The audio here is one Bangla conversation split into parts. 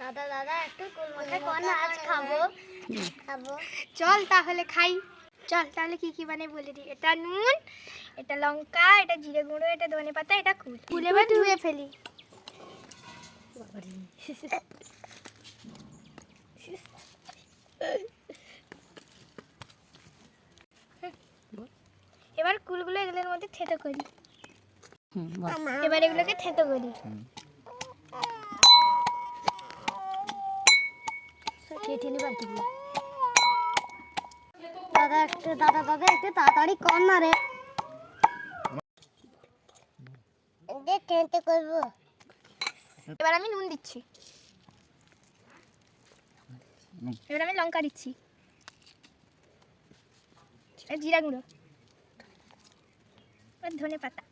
দাদা দাদা একটু কুলমোটা কোন আজ খাবো খাবো। চল তাহলে খাই। চল তাহলে কি কি বানাই বলে দিই। এটা নুন, এটা লঙ্কা, এটা জিরে গুঁড়ো, এটা ধনে পাতা, এটা কুল। কুল এবার ধুয়ে ফেলি। এবার কুলগুলো এগুলোর মধ্যে থেতো করি। এবার এগুলোকে থেতো করি। দাদা একটু দাদা দাদা একটু তাড়াতাড়ি কর না রে। করবো। এবার আমি নুন দিচ্ছি। এবার আমি লঙ্কা দিচ্ছি, জিরা গুঁড়ো, ধনে পাতা।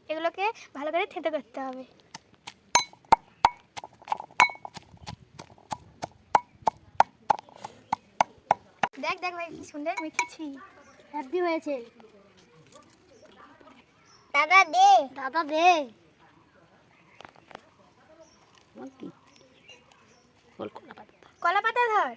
এগুলোকে ভালো করে থেতো করতে হবে। দেখ দেখ ভাই কি সুন্দর মেখেছি। হ্যাপি হয়েছে। দাদা দে দাদা দে। কলা পাতা ধর।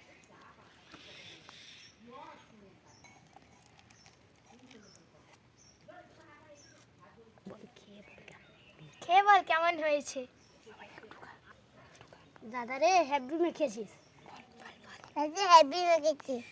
খেয়ে বল কেমন হয়েছে। দাদা রে হ্যাপি মেখেছিস। হ্যাপি মেখেছিস।